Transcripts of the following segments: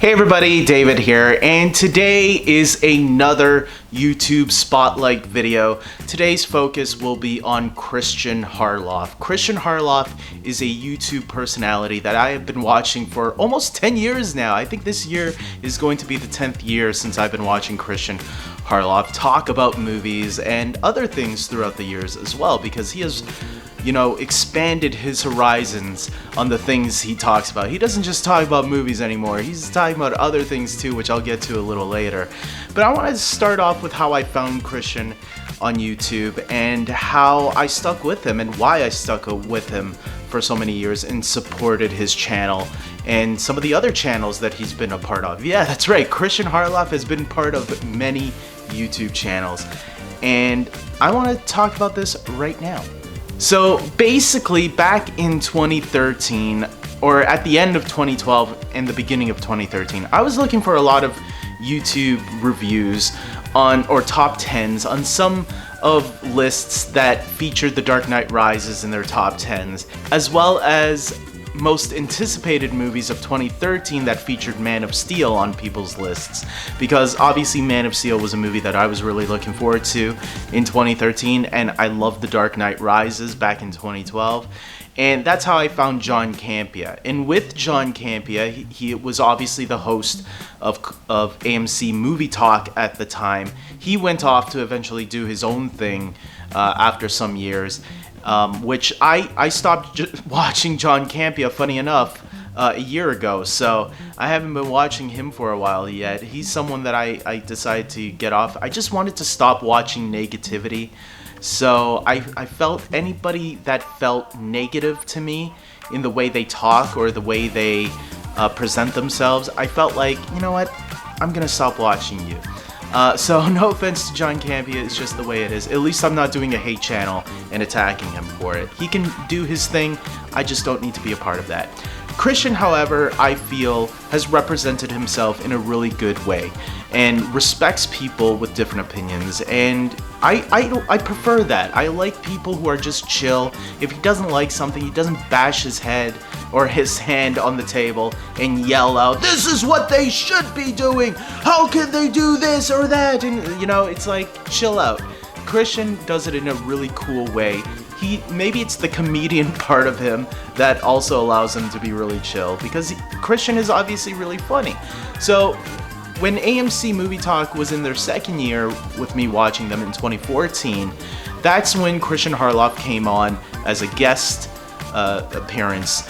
Hey everybody, David here, and today is another YouTube Spotlight video. Today's focus will be on Kristian Harloff. Kristian Harloff is a YouTube personality that I have been watching for almost 10 years now. I think this year is going to be the 10th year since I've been watching Kristian Harloff talk about movies and other things throughout the years as well, because he has expanded his horizons on the things he talks about. He doesn't just talk about movies anymore. He's talking about other things too, which I'll get to a little later. But I want to start off with how I found Kristian on YouTube and how I stuck with him and why I stuck with him for so many years and supported his channel and some of the other channels that he's been a part of. Yeah, that's right. Kristian Harloff has been part of many YouTube channels, and I want to talk about this right now. So basically, back in 2013, or at the end of 2012 and the beginning of 2013, I was looking for a lot of YouTube reviews on, or top 10s on some of lists that featured The Dark Knight Rises in their top 10s, as well as most anticipated movies of 2013 that featured Man of Steel on people's lists, because obviously Man of Steel was a movie that I was really looking forward to in 2013, and I loved The Dark Knight Rises back in 2012. And that's how I found John Campea. And with John Campea, he was obviously the host of AMC Movie Talk at the time. He went off to eventually do his own thing after some years, which I stopped watching John Campea, funny enough, a year ago. So I haven't been watching him for a while yet. He's someone that I decided to get off. I just wanted to stop watching negativity. So I felt anybody that felt negative to me in the way they talk or the way they present themselves, I felt like, you know what, I'm gonna stop watching you. So no offense to John Campea, it's just the way it is. At least I'm not doing a hate channel and attacking him for it. He can do his thing, I just don't need to be a part of that. Kristian, however, I feel has represented himself in a really good way and respects people with different opinions, and I prefer that. I like people who are just chill. If he doesn't like something, he doesn't bash his head or his hand on the table and yell out, "This is what they should be doing! How can they do this or that?" And it's like, chill out. Kristian does it in a really cool way. Maybe it's the comedian part of him that also allows him to be really chill, because Kristian is obviously really funny. So when AMC Movie Talk was in their second year with me watching them in 2014, that's when Kristian Harloff came on as a guest appearance,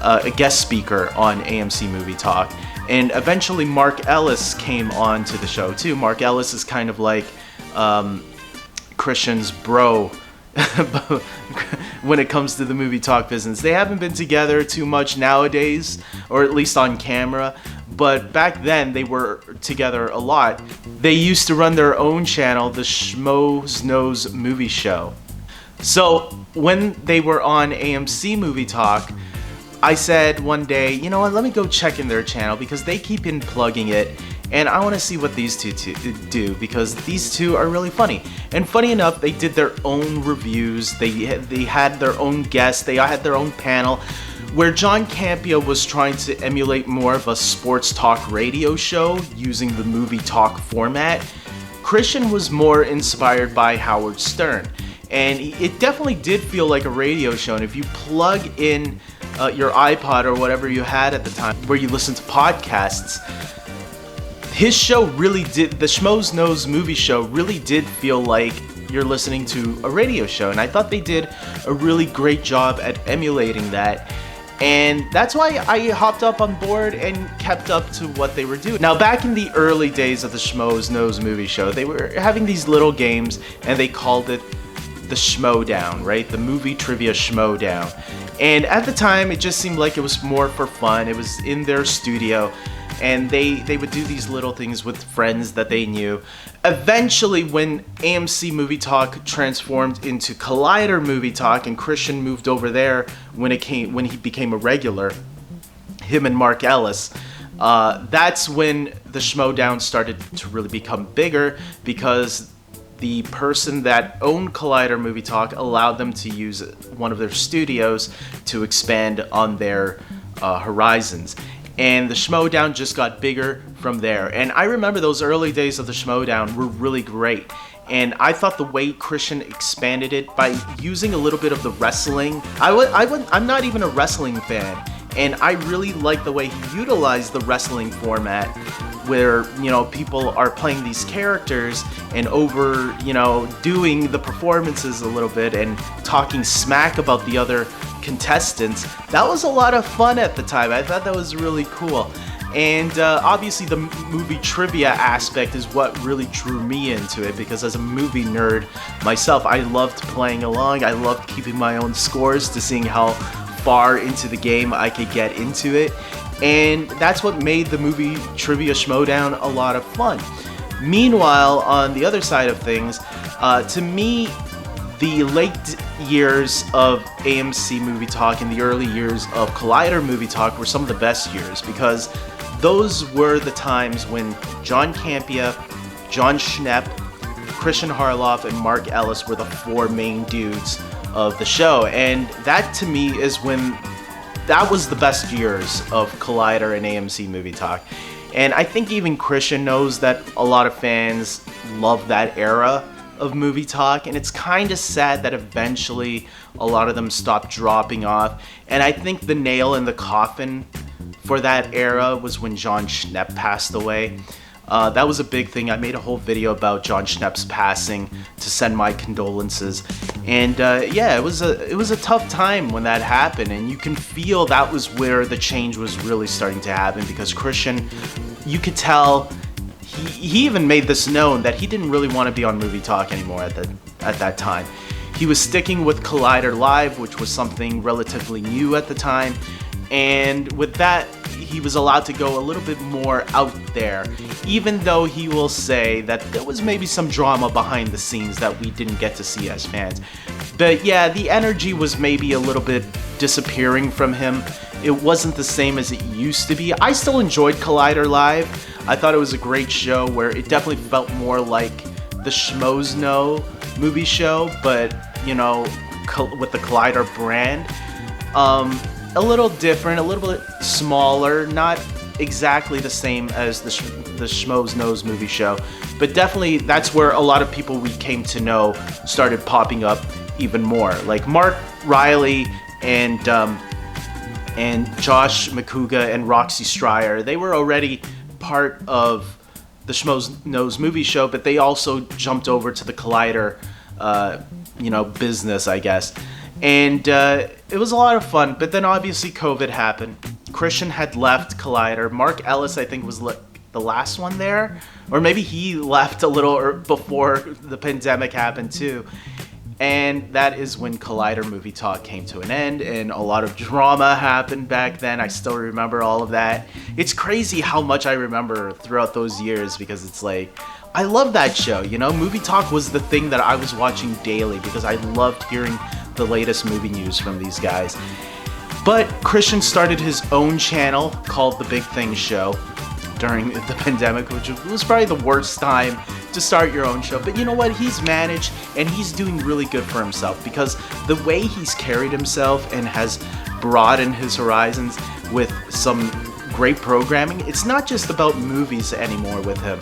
a guest speaker on AMC Movie Talk. And eventually Mark Ellis came on to the show too. Mark Ellis is kind of like Kristian's bro when it comes to the movie talk business. They haven't been together too much nowadays, or at least on camera, but back then they were together a lot. They used to run their own channel, the Schmoes Knows movie show. So when they were on AMC Movie Talk, I said one day, you know what, let me go check in their channel, because they keep plugging it, and I want to see what these two do, because these two are really funny. And funny enough, they did their own reviews, they had their own guests, they had their own panel, where John Campea was trying to emulate more of a sports talk radio show using the movie talk format. Kristian was more inspired by Howard Stern, and it definitely did feel like a radio show. And if you plug in your iPod or whatever you had at the time where you listen to podcasts, his show really did, the Schmoes Knows movie show really did feel like you're listening to a radio show, and I thought they did a really great job at emulating that. And that's why I hopped up on board and kept up to what they were doing. Now, back in the early days of the Schmoes Knows movie show, they were having these little games, and they called it the Schmoedown, right? The Movie Trivia Schmoedown. And at the time, it just seemed like it was more for fun. It was in their studio, and they would do these little things with friends that they knew. Eventually, when AMC Movie Talk transformed into Collider Movie Talk, and Kristian moved over there when he became a regular, him and Mark Ellis, that's when the Schmoedown started to really become bigger, because the person that owned Collider Movie Talk allowed them to use one of their studios to expand on their horizons. And the Schmoedown just got bigger from there. And I remember those early days of the Schmoedown were really great. And I thought the way Kristian expanded it by using a little bit of the wrestling. I'm not even a wrestling fan. And I really like the way he utilized the wrestling format where, you know, people are playing these characters and doing the performances a little bit and talking smack about the other contestants. That was a lot of fun at the time. I thought that was really cool. And obviously the movie trivia aspect is what really drew me into it, because as a movie nerd myself, I loved playing along. I loved keeping my own scores to seeing how far into the game I could get into it. And that's what made the Movie Trivia Schmoedown a lot of fun. Meanwhile, on the other side of things, to me, the late years of AMC Movie Talk and the early years of Collider Movie Talk were some of the best years, because those were the times when John Campea, John Schnepp, Kristian Harloff, and Mark Ellis were the four main dudes of the show. And that to me is when that was the best years of Collider and AMC Movie Talk. And I think even Kristian knows that a lot of fans love that era of Movie Talk, and it's kind of sad that eventually a lot of them stopped dropping off. And I think the nail in the coffin for that era was when John Schnepp passed away. That was a big thing. I made a whole video about John Schnepp's passing to send my condolences. And yeah, it was a tough time when that happened, and you can feel that was where the change was really starting to happen, because Kristian, you could tell, he even made this known that he didn't really want to be on Movie Talk anymore at that time. He was sticking with Collider Live, which was something relatively new at the time, and with that, he was allowed to go a little bit more out there, even though he will say that there was maybe some drama behind the scenes that we didn't get to see as fans. But yeah, the energy was maybe a little bit disappearing from him. It wasn't the same as it used to be. I still enjoyed Collider Live. I thought it was a great show where it definitely felt more like the Schmoes Knows movie show, but, you know, with the Collider brand. A little different, a little bit smaller, not exactly the same as the Schmoes Knows movie show, but definitely that's where a lot of people we came to know started popping up even more. Like Mark Riley and Josh McCouga and Roxy Stryer, they were already part of the Schmoes Knows movie show, but they also jumped over to the Collider, business, I guess. And it was a lot of fun, but then obviously COVID happened. Kristian had left Collider. Mark Ellis, I think, was the last one there, or maybe he left a little before the pandemic happened too. And that is when Collider Movie Talk came to an end, and a lot of drama happened back then. I still remember all of that. It's crazy how much I remember throughout those years, because it's like, I love that show, you know? Movie Talk was the thing that I was watching daily because I loved hearing the latest movie news from these guys. But Kristian started his own channel called The Big Thing Show during the pandemic, which was probably the worst time to start your own show. But you know what? He's managed, and he's doing really good for himself, because the way he's carried himself and has broadened his horizons with some great programming. It's not just about movies anymore with him.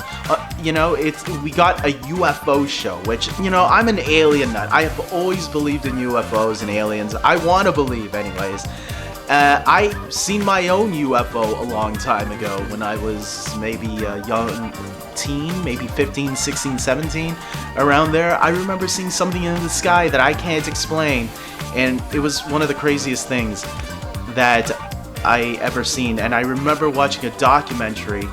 We got a UFO show, which, I'm an alien nut. I have always believed in UFOs and aliens. I want to believe anyways. I seen my own UFO a long time ago when I was maybe a young teen, maybe 15, 16, 17, around there. I remember seeing something in the sky that I can't explain, and it was one of the craziest things that I ever seen. And I remember watching a documentary,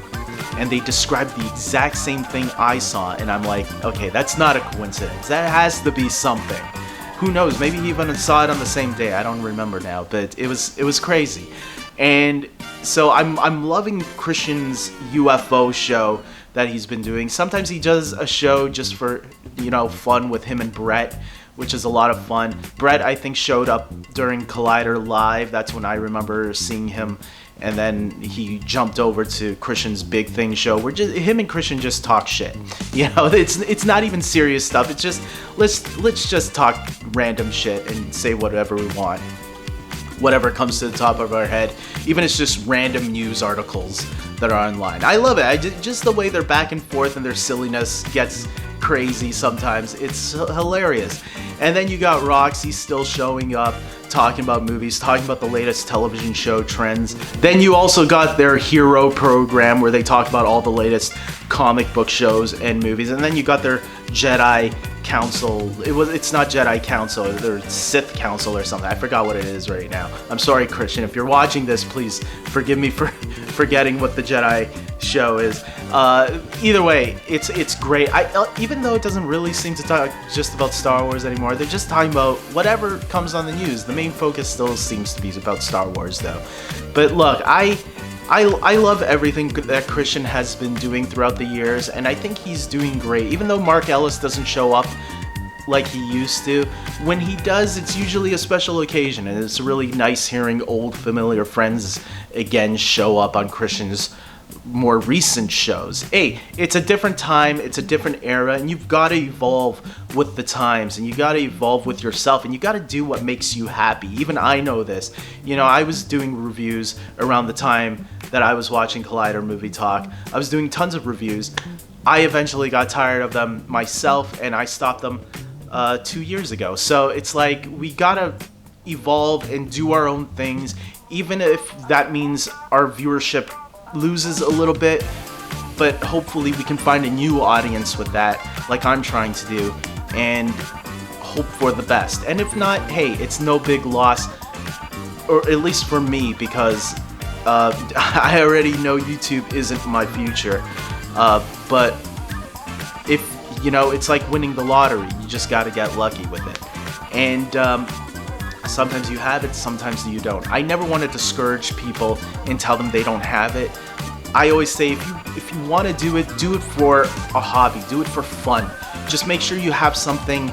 and they described the exact same thing I saw, and I'm like, okay, that's not a coincidence. That has to be something. Who knows? Maybe he even saw it on the same day. I don't remember now, but it was crazy. And so I'm loving Kristian's UFO show that he's been doing. Sometimes he does a show just for, fun with him and Brett, which is a lot of fun. Brett, I think, showed up during Collider Live. That's when I remember seeing him. And then he jumped over to Kristian's Big Thing Show, where him and Kristian just talk shit. It's not even serious stuff. It's just let's just talk random shit and say whatever we want. whatever comes to the top of our head, even if it's just random news articles that are online. I love it. Just the way they're back and forth and their silliness gets crazy sometimes. It's hilarious. And then you got Roxy still showing up, talking about movies, talking about the latest television show trends. Then you also got their hero program where they talk about all the latest comic book shows and movies. And then you got their Jedi Council. It's not Jedi Council, or Sith Council or something. I forgot what it is right now. I'm sorry, Kristian. If you're watching this, please forgive me for forgetting what the Jedi show is. Either way, it's great. Even though it doesn't really seem to talk just about Star Wars anymore, they're just talking about whatever comes on the news. The main focus still seems to be about Star Wars, though. But look, I love everything that Kristian has been doing throughout the years, and I think he's doing great. Even though Mark Ellis doesn't show up like he used to, when he does, it's usually a special occasion, and it's really nice hearing old familiar friends again show up on Kristian's more recent shows. Hey, it's a different time, it's a different era, and you've got to evolve with the times, and you got to evolve with yourself, and you got to do what makes you happy. Even I know this. You know, I was doing reviews around the time that I was watching Collider Movie Talk. I was doing tons of reviews. I eventually got tired of them myself, and I stopped them 2 years ago. So it's like we gotta evolve and do our own things, even if that means our viewership loses a little bit, but hopefully we can find a new audience with that, like I'm trying to do, and hope for the best. And if not, hey, it's no big loss, or at least for me, because I already know YouTube isn't my future. But if, you know, it's like winning the lottery, you just gotta get lucky with it. And sometimes you have it, sometimes you don't. I never want to discourage people and tell them they don't have it. I always say, if you want to do it for a hobby, do it for fun. Just make sure you have something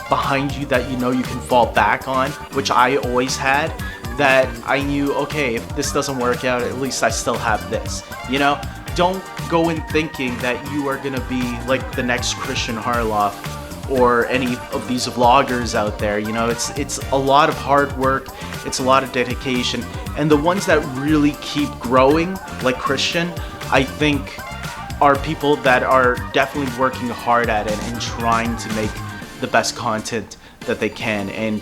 behind you that you know you can fall back on, which I always had, that I knew, okay, if this doesn't work out, at least I still have this, you know? Don't go in thinking that you are gonna be like the next Kristian Harloff or any of these vloggers out there. You know, it's a lot of hard work, it's a lot of dedication, and the ones that really keep growing, like Kristian, I think are people that are definitely working hard at it and trying to make the best content that they can. And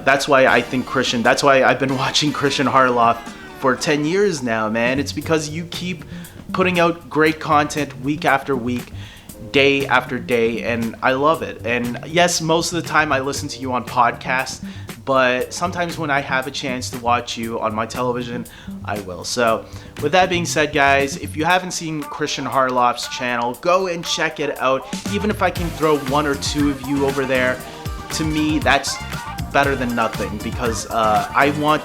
that's why I think Kristian, that's why I've been watching Kristian Harloff for 10 years now, man. It's because you keep putting out great content week after week, day after day, and I love it. And yes, most of the time I listen to you on podcasts, but sometimes when I have a chance to watch you on my television, I will. So with that being said, guys, if you haven't seen Kristian Harloff's channel, go and check it out. Even if I can throw one or two of you over there, to me that's better than nothing, because I want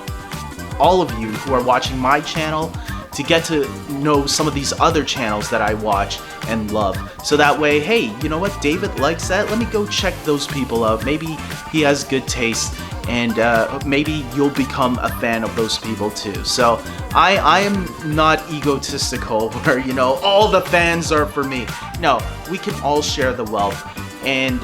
all of you who are watching my channel to get to know some of these other channels that I watch and love. So that way, hey, you know what, David likes that, let me go check those people out. Maybe he has good taste, and maybe you'll become a fan of those people too. So I am not egotistical where, you know, all the fans are for me. No, we can all share the wealth. And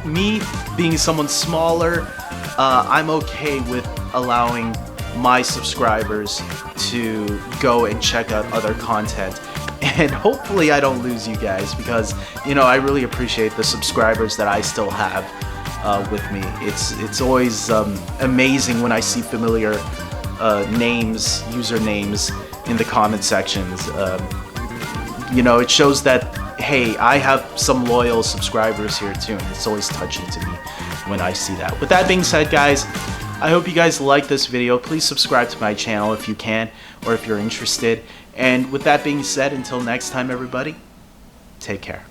me being someone smaller, I'm okay with allowing my subscribers to go and check out other content, and hopefully I don't lose you guys, because, you know, I really appreciate the subscribers that I still have with me. It's always amazing when I see familiar names, usernames in the comment sections. You know, it shows that, hey, I have some loyal subscribers here too, and it's always touching to me when I see that. With that being said, guys, I hope you guys like this video. Please subscribe to my channel if you can, or if you're interested. And with that being said, until next time, everybody, take care.